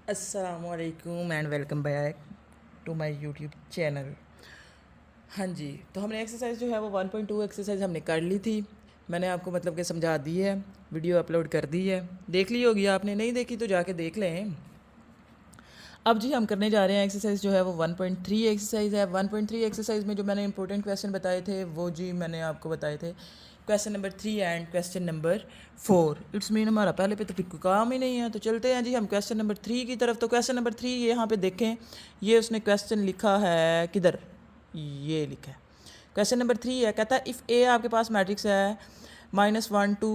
अस्सलामुअलैकुम and welcome back to my YouTube channel. हाँ जी, तो हमने एक्सरसाइज जो है वो 1.2 एक्सरसाइज हमने कर ली थी। मैंने आपको मतलब कि समझा दी है, वीडियो अपलोड कर दी है, देख ली होगी। आपने नहीं देखी तो जाके देख लें। अब जी हम करने जा रहे हैं एक्सरसाइज जो है वो 1.3 एक्सरसाइज है। 1.3 एक्सरसाइज में जो मैंने इंपॉर्टेंट क्वेश्चन बताए थे वो जी मैंने आपको बताए थे question number 3 and question number 4। It's mean हमारा पहले पे तो फिर कोई काम ही नहीं है, तो चलते हैं जी हम क्वेश्चन नंबर 3 की तरफ। तो क्वेश्चन नंबर 3 यहाँ पे देखें, ये उसने क्वेश्चन लिखा है किधर, ये लिखा है क्वेश्चन नंबर 3 है। कहता है इफ़ ए आपके पास मैट्रिक्स है -1 2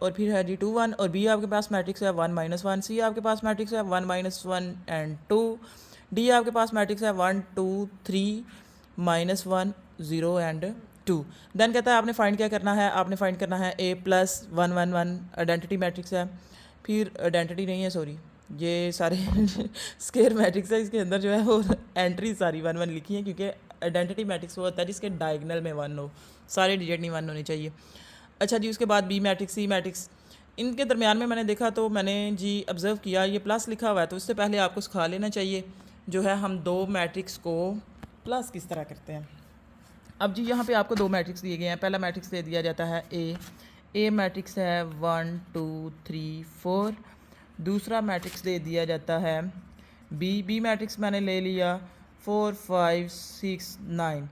और फिर है जी 2 1, और बी आपके पास मैट्रिक्स है 1 - 1, सी आपके पास मैट्रिक्स है 1 - 1 एंड 2, डी आपके पास मैट्रिक्स है 1 2 3 -1 0 एंड 2। देन कहता है आपने फाइंड क्या करना है, आपने फाइंड करना है A+1 1 1 आइडेंटिटी मैट्रिक्स है। फिर आइडेंटिटी नहीं है, सॉरी, ये सारे स्केयर मैट्रिक्स है, इसके अंदर जो है वो एंट्री सारी 1 1 लिखी है, क्योंकि आइडेंटिटी मैट्रिक्स वो होता है जिसके डायगनल में 1 हो, सारे डिजिट नहीं 1 होने चाहिए। अच्छा जी, उसके बाद बी मैट्रिक्स, सी मैट्रिक्स, इनके दरमियान में मैंने देखा तो मैंने जी ऑब्ज़र्व किया ये प्लस लिखा हुआ है, तो उससे पहले आपको सिखा लेना चाहिए जो है हम दो मैट्रिक्स को प्लस किस तरह करते हैं। अब जी यहाँ पे आपको दो मैट्रिक्स दिए गए हैं। पहला मैट्रिक्स दे दिया जाता है ए मैट्रिक्स है 1 2 3 4। दूसरा मैट्रिक्स दे दिया जाता है बी मैट्रिक्स मैंने ले लिया 4 5 6 9।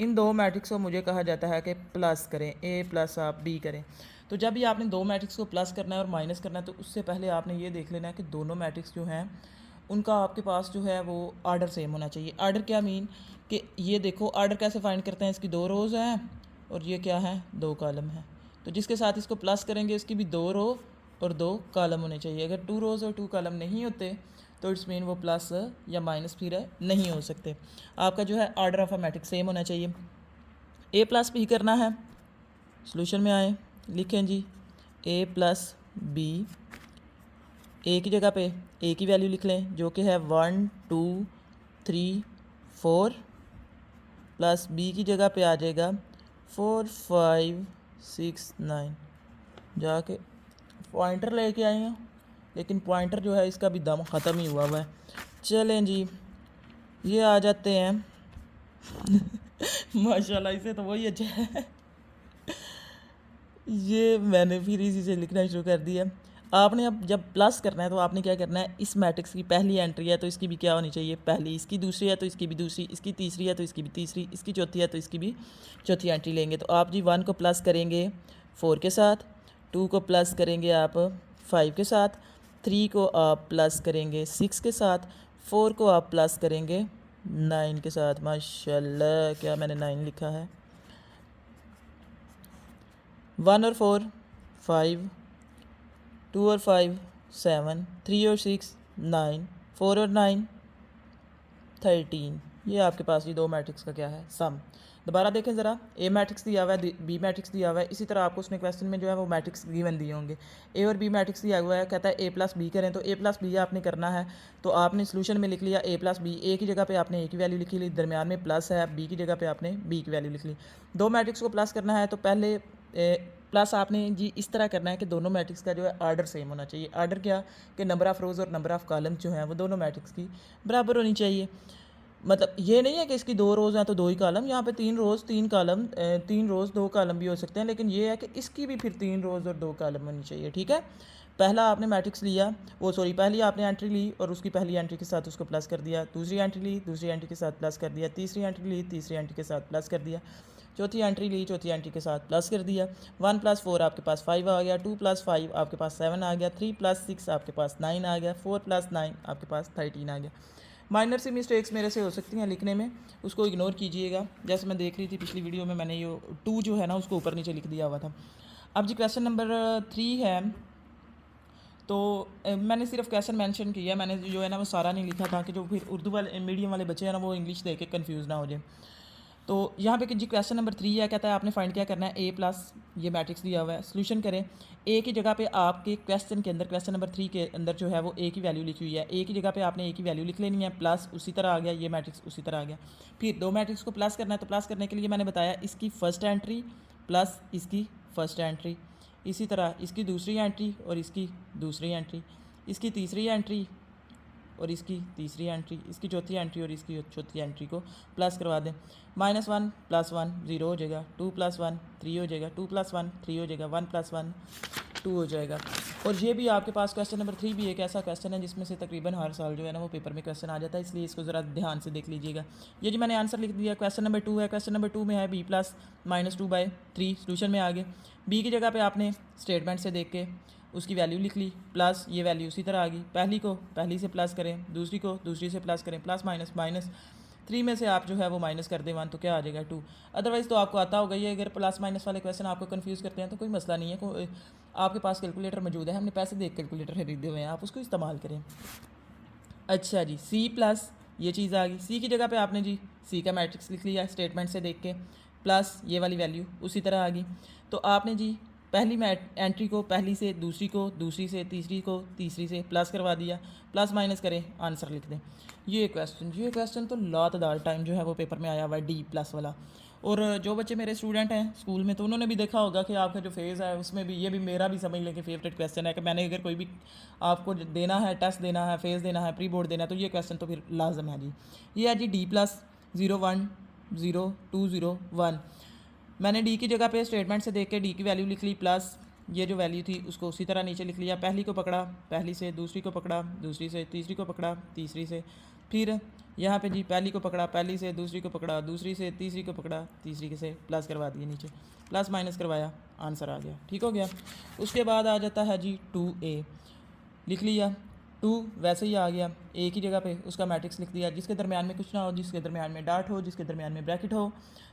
इन दो मैट्रिक्स को मुझे कहा जाता है कि प्लस करें, ए प्लस आप बी करें। तो जब भी आपने दो मैट्रिक्स को प्लस करना है और माइनस करना है, तो उससे पहले आपने ये देख लेना है कि दोनों मैट्रिक्स जो हैं उनका आपके पास जो है वो आर्डर सेम होना चाहिए। आर्डर क्या मीन कि ये देखो आर्डर कैसे फाइंड करते हैं, इसकी दो रोज़ हैं और ये क्या है, दो कॉलम है। तो जिसके साथ इसको प्लस करेंगे इसकी भी दो रो और दो कॉलम होने चाहिए। अगर 2 रोज़ और 2 कॉलम नहीं होते तो इट्स मीन वो प्लस या माइनस फिर नहीं हो सकते। आपका जो है order of a matrix same होना चाहिए। ए प्लस बी करना है, सोल्यूशन में आए, लिखें जी ए प्लस बी। ए की जगह पे ए की वैल्यू लिख लें जो कि है 1 2 3 4, प्लस बी की जगह पे आ जाएगा 4 5 6 9। जाके पॉइंटर लेके आए हैं, लेकिन पॉइंटर जो है इसका भी दम ख़त्म ही हुआ है। चलें जी, ये आ जाते हैं माशाल्लाह, इसे तो वही अच्छा है। ये मैंने फिर इसी से लिखना शुरू कर दिया। आपने अब जब प्लस करना है तो आपने क्या करना है, इस मैट्रिक्स की पहली एंट्री है तो इसकी भी क्या होनी चाहिए, पहली। इसकी दूसरी है तो इसकी भी दूसरी, इसकी तीसरी है तो इसकी भी तीसरी, इसकी चौथी है तो इसकी भी चौथी एंट्री लेंगे। तो आप जी 1 को प्लस करेंगे 4 के साथ, 2 को प्लस करेंगे आप 5 के साथ, 3 को आप प्लस करेंगे 6 के साथ, 4 को आप प्लस करेंगे 9 के साथ। माशाल्लाह, क्या मैंने 9 लिखा है। 1 और 4 5, 2 और 5 7, 3 और 6 9, 4 और 9 13। ये आपके पास ये दो मैट्रिक्स का क्या है, सम। दोबारा देखें ज़रा, ए मैट्रिक्स दिया हुआ है, बी मैट्रिक्स दिया हुआ है। इसी तरह आपको उसने क्वेश्चन में जो है वो मैट्रिक्स गिवन दिए होंगे। ए और बी मैट्रिक्स दिया हुआ है, कहता है ए प्लस बी करें, तो ए प्लस बी आपने करना है। तो आपने सोल्यूशन में लिख लिया ए प्लस बी, ए की जगह पे आपने ए की वैल्यू लिखी ली, दरमियान में प्लस है, बी की जगह पे आपने बी की वैल्यू लिख ली। दो मैट्रिक्स को प्लस करना है तो पहले प्लस आपने जी इस तरह करना है कि दोनों मैट्रिक्स का जो है आर्डर सेम होना चाहिए। आर्डर क्या कि नंबर ऑफ़ रोज़ और नंबर ऑफ़ कॉलम जो हैं वो दोनों मैट्रिक्स की बराबर होनी चाहिए। मतलब ये नहीं है कि इसकी 2 रोज़ हैं तो 2 ही कॉलम, यहाँ पे 3 रोज़ 3 कॉलम, 3 रोज़ 2 कॉलम भी हो सकते हैं, लेकिन ये है कि इसकी भी फिर 3 रोज़ और 2 कॉलम होनी चाहिए। ठीक है, पहला आपने मैट्रिक्स लिया, वो सॉरी पहली आपने एंट्री ली और उसकी पहली एंट्री के साथ उसको प्लस कर दिया, दूसरी एंट्री ली, दूसरी एंट्री के साथ प्लस कर दिया, तीसरी एंट्री ली, तीसरी एंट्री के साथ प्लस कर दिया, चौथी एंट्री ली, चौथी एंट्री के साथ प्लस कर दिया। 1 + 4 आपके पास 5 आ गया, 2 + 5 आपके पास 7 आ गया, 3 + 6 आपके पास 9 आ गया, 4 + 9 आपके पास 13 आ गया। माइनर सी मिस्टेक्स मेरे से हो सकती हैं लिखने में, उसको इग्नोर कीजिएगा। जैसे मैं देख रही थी पिछली वीडियो में, मैंने ये 2 जो है ना उसको ऊपर नीचे लिख दिया हुआ था। अब जी क्वेश्चन नंबर 3 है, तो मैंने सिर्फ क्वेश्चन मेंशन किया, मैंने जो है ना वो सारा नहीं लिखा था कि जो फिर उर्दू वाले मीडियम वाले बच्चे हैं ना वो इंग्लिश देख के कन्फ्यूज़ ना हो जाए। तो यहाँ पे जी क्वेश्चन नंबर 3 है, कहता है आपने फाइंड क्या करना है, ए प्लस, ये मैट्रिक्स दिया हुआ है, सोल्यूशन करें। ए की जगह पे आपके क्वेश्चन के अंदर, क्वेश्चन नंबर 3 के अंदर जो है वो ए की वैल्यू लिखी हुई है, ए की जगह पे आपने ए की वैल्यू लिख लेनी है, प्लस उसी तरह आ गया, ये मैट्रिक्स उसी तरह आ गया। फिर दो मैट्रिक्स को प्लस करना है, तो प्लस करने के लिए मैंने बताया इसकी फ़र्स्ट एंट्री प्लस इसकी फ़र्स्ट एंट्री, इसी तरह इसकी दूसरी एंट्री और इसकी दूसरी एंट्री, इसकी तीसरी एंट्री और इसकी तीसरी एंट्री, इसकी चौथी एंट्री और इसकी चौथी एंट्री को प्लस करवा दें। -1 + 1 0 हो जाएगा, 2 + 1 3 हो जाएगा, 2 + 1 3 हो जाएगा, 1 + 1 2 हो जाएगा। और ये भी आपके पास क्वेश्चन नंबर 3 भी एक ऐसा क्वेश्चन है जिसमें से तकरीबन हर साल जो है ना वो पेपर में क्वेश्चन आ जाता है, इसलिए इसको ज़रा ध्यान से देख लीजिएगा। ये जी मैंने आंसर लिख दिया। क्वेश्चन नंबर 2 है, क्वेश्चन नंबर 2 में है b + -2/3। सोल्यूशन में आगे b की जगह पे आपने स्टेटमेंट से देख के उसकी वैल्यू लिख ली, प्लस ये वैल्यू उसी तरह आ गई। पहली को पहली से प्लस करें, दूसरी को दूसरी से प्लस करें, प्लस माइनस 3 में से आप जो है वो माइनस कर दें 1 तो क्या आ जाएगा 2। अदरवाइज़ तो आपको आता होगा ये। अगर प्लस माइनस वाले क्वेश्चन आपको कंफ्यूज करते हैं तो कोई मसला नहीं है, आपके पास कैलकुलेटर मौजूद है, हमने पैसे देख कैलकुलेटर खरीदे हुए हैं, आप उसको इस्तेमाल करें। अच्छा जी, c+ ये चीज़ आ गई। c की जगह पे आपने जी c का मैट्रिक्स लिख लिया स्टेटमेंट से देख के, प्लस ये वाली वैल्यू उसी तरह आ गई। तो आपने जी पहली एंट्री को पहली से दूसरी को, दूसरी से तीसरी को, तीसरी से प्लस करवा दिया, प्लस माइनस करें, आंसर लिख दें। ये क्वेश्चन तो लातदार टाइम जो है वो पेपर में आया हुआ है d+ वाला। और जो बच्चे मेरे स्टूडेंट हैं स्कूल में तो उन्होंने भी देखा होगा कि आपका जो फेज़ है उसमें भी ये भी मेरा भी समझ लें कि फेवरेट क्वेश्चन है कि मैंने अगर कोई भी आपको देना है, टेस्ट देना है, फेज़ देना है, प्री बोर्ड देना है, तो ये क्वेश्चन तो फिर लाजम है जी। ये है जी d+ 0 1 0 2 0 1। मैंने डी की जगह पे स्टेटमेंट से देख के डी की वैल्यू लिख ली, प्लस ये जो वैल्यू थी उसको उसी तरह नीचे लिख लिया। पहली को पकड़ा, पहली से दूसरी को पकड़ा, दूसरी से तीसरी को पकड़ा, तीसरी से, फिर यहाँ पे जी पहली को पकड़ा, पहली से दूसरी को पकड़ा, दूसरी से तीसरी को पकड़ा, तीसरी से प्लस करवा दिया, नीचे प्लस माइनस करवाया, आंसर आ गया। ठीक हो गया। उसके बाद आ जाता है जी 2a, लिख लिया। 2 वैसे ही आ गया, ए की जगह पे उसका मैट्रिक्स लिख दिया, जिसके दरमियान में कुछ ना हो, जिसके दरमियान में डॉट हो, जिसके दरमियान में ब्रैकेट हो,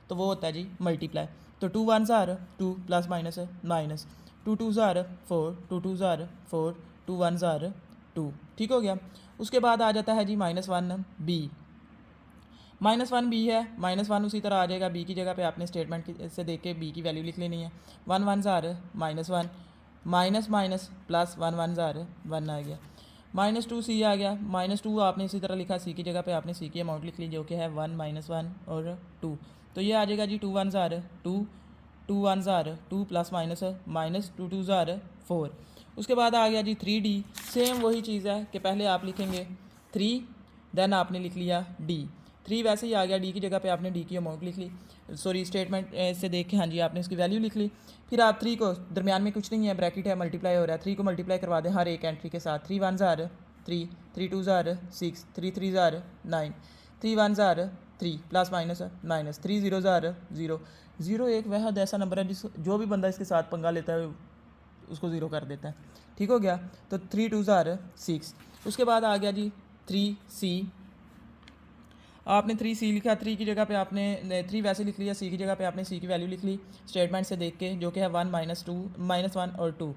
तो वो होता है जी मल्टीप्लाई। तो 2 1s are 2 plus minus minus, 2 2s are 4, 2 2s are 4, 2 1s are 2। ठीक हो गया। उसके बाद आ जाता है जी -1b, -1b है, -1 उसी तरह आ जाएगा। b की जगह पे आपने स्टेटमेंट से देख के b की वैल्यू लिख लेनी है। 1 1s are -1, minus minus plus 1 1s are 1 आ गया। -2c आ गया। -2 आपने इसी तरह लिखा, c की जगह पे आपने c की अमाउंट लिख ली जो कि है 1 -1 और 2, तो ये आ जाएगा जी 2 1s are 2, 2 1s are 2 plus minus -2 2s are 4। उसके बाद आ गया जी 3d। सेम वही चीज़ है कि पहले आप लिखेंगे 3, देन आपने लिख लिया d। 3 वैसे ही आ गया, d की जगह पे आपने d की अमाउंट लिख ली, सॉरी स्टेटमेंट से देख के, हाँ जी आपने उसकी वैल्यू लिख ली। फिर आप 3 को, दरमियान में कुछ नहीं है, ब्रैकेट है, मल्टीप्लाई हो रहा है, 3 को मल्टीप्लाई करवा दें हर एक एंट्री के साथ। 3 1s are 3, 3 2s are 6, 3 3s are 9, 3 1s are 3 plus minus minus, 3 0s are 0। 0 एक वह ऐसा नंबर है जिस जो भी बंदा इसके साथ पंगा लेता है उसको ज़ीरो कर देता है। ठीक हो गया। तो 3 2s are 6। उसके बाद आ गया जी 3c, आपने 3c लिखा, 3 की जगह पे आपने 3 वैसे लिख लिया, c की जगह पे आपने c की वैल्यू लिख ली स्टेटमेंट से देख के, जो कि है 1 -1 और 2।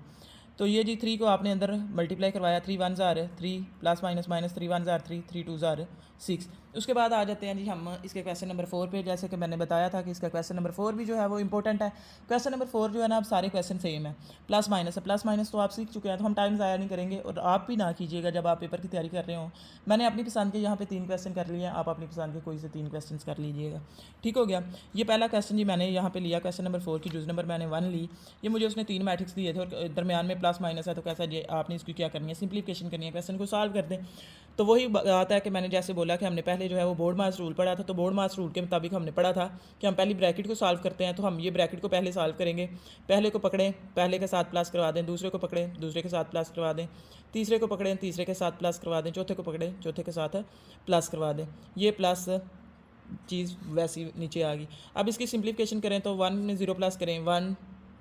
तो ये जी 3 को आपने अंदर मल्टीप्लाई करवाया, 3 1s are 3 plus minus minus, 3 1s are 3, 3 2s are 6। उसके बाद आ जाते हैं जी हम इसके क्वेश्चन नंबर 4 पे। जैसे कि मैंने बताया था कि इसका क्वेश्चन नंबर 4 भी जो है वो इंपॉर्टेंट है। क्वेश्चन नंबर 4 जो है ना, अब सारे क्वेश्चन सेम है, प्लस माइनस है। प्लस माइनस तो आप सीख चुके हैं, तो हम टाइम ज़ाया नहीं करेंगे, और आप भी ना कीजिएगा जब आप पेपर की तैयारी कर रहे हो। मैंने अपनी पसंद के यहाँ पे 3 क्वेश्चन कर लिए हैं, आप अपनी पसंद के कोई से 3 क्वेश्चन कर लीजिएगा। ठीक हो गया। ये पहला क्वेश्चन जी मैंने यहाँ पे लिया, क्वेश्चन नंबर 4 की जुज नंबर मैंने 1 ली। ये मुझे उसने 3 मैट्रिक्स दिए थे और दरमियान में प्लस माइनस है, तो कैसा जी आपने इसकी क्या करनी है, सिंप्लीफिकेशन करनी है, क्वेश्चन को सॉल्व कर दें। तो वही बात है कि मैंने जैसे बोला कि हमने पहले जो है वो बोर्ड मास रूल पढ़ा था, तो बोर्ड मास रूल के मुताबिक हमने पढ़ा था कि हम पहली ब्रैकेट को सॉल्व करते हैं। तो हम ये ब्रैकेट को पहले सॉल्व करेंगे, पहले को पकड़ें, पहले के साथ प्लस करवा दें, दूसरे को पकड़ें, दूसरे के साथ प्लस करवा दें, तीसरे को पकड़ें, तीसरे के साथ प्लस करवा दें, चौथे को पकड़ें, चौथे के साथ प्लस करवा दें। ये प्लस चीज़ वैसी नीचे आ गई। अब इसकी सिंप्लीफिकेशन करें तो 1 में 0 प्लस करें, 1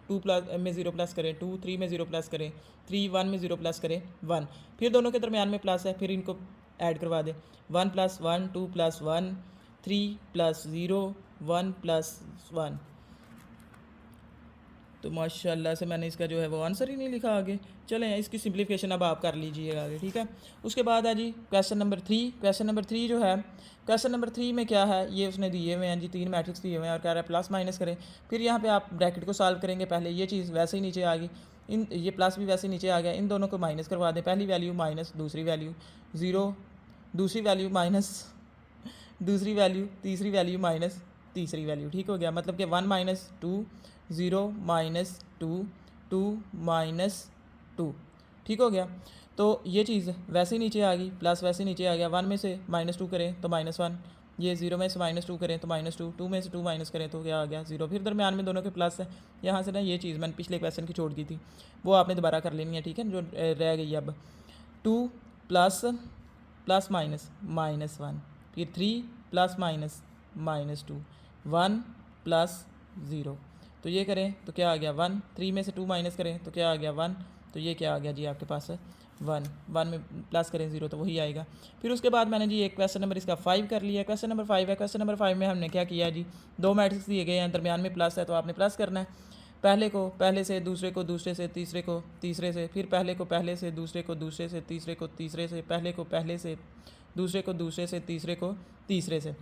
2 प्लस में 0 प्लस करें, 2 3 में 0 प्लस करें, 3 1 में 0 प्लस करें 1, फिर दोनों के दरमियान में प्लस है, फिर इनको ऐड करवा दें। 1 + 1 2 + 1 3 + 0 1 + 1। तो माशाल्लाह से मैंने इसका जो है वो आंसर ही नहीं लिखा आगे। चलें इसकी सिंप्लीफिकेशन अब आप कर लीजिएगा आगे, ठीक है। उसके बाद है जी क्वेश्चन नंबर 3। क्वेश्चन नंबर 3 जो है, क्वेश्चन नंबर 3 में क्या है, ये उसने दिए हुए हैं जी, 3 मैट्रिक्स दिए हुए हैं और कह रहा है प्लस माइनस करें। फिर यहाँ पे आप ब्रैकेट को सॉल्व करेंगे, पहले ये चीज़ वैसे ही नीचे आ गई, इन ये प्लस भी वैसे नीचे आ गया, इन दोनों को माइनस करवा दें। पहली वैल्यू माइनस, दूसरी वैल्यू 0, दूसरी वैल्यू माइनस, दूसरी वैल्यू, तीसरी वैल्यू माइनस, तीसरी वैल्यू। ठीक हो गया। मतलब कि 1 - 2 0 - 2 2 - 2। ठीक हो गया। तो ये चीज़ वैसे ही नीचे आ गई, प्लस वैसे ही नीचे आ गया। 1 में से -2 करें तो -1, ये 0 में से -2 करें तो -2, 2 में से 2 माइनस करें तो क्या आ गया 0। फिर दरमियान में दोनों के प्लस है। यहाँ से ना ये चीज़ मैंने पिछले क्वेश्चन की छोड़ दी थी, वो आपने दोबारा कर लेनी है, ठीक है, जो रह गई अब 2 प्लस प्लस माइनस -1, फिर 3 प्लस माइनस -2, 1 प्लस 0। तो ये करें तो क्या आ गया 1, 3 में से 2 माइनस करें तो क्या आ गया 1। तो ये क्या आ गया जी आपके पास 1, 1 में प्लस करें 0 तो वही आएगा। फिर उसके बाद मैंने जी एक क्वेश्चन नंबर इसका 5 कर लिया। क्वेश्चन नंबर 5 है। क्वेश्चन नंबर 5 में हमने क्या किया जी, दो मैट्रिक्स दिए गए हैं, दरमियान में प्लस है तो आपने प्लस करना है। पहले को पहले से, दूसरे को दूसरे से, तीसरे को तीसरे से, फिर पहले को पहले से, दूसरे को दूसरे से, तीसरे को तीसरे से, पहले को पहले से, दूसरे को दूसरे से, तीसरे को तीसरे से।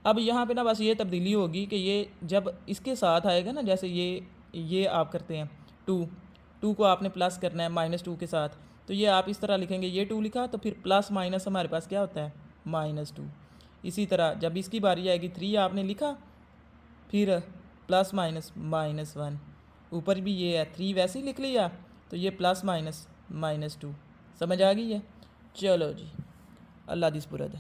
अब यहाँ पे ना बस ये तब्दीली होगी कि ये जब इसके साथ आएगा ना, जैसे ये आप करते हैं 2 को आपने प्लस करना है -2 के साथ, तो ये आप इस तरह लिखेंगे, ये 2 लिखा तो फिर प्लस माइनस हमारे पास क्या होता है -2। इसी तरह जब इसकी बारी आएगी 3 आपने लिखा, फिर प्लस माइनस -1, ऊपर भी ये है 3 वैसे ही लिख लिया, तो ये प्लस माइनस -2। समझ आ गई है? चलो जी, अल्लाह दिस पुरद।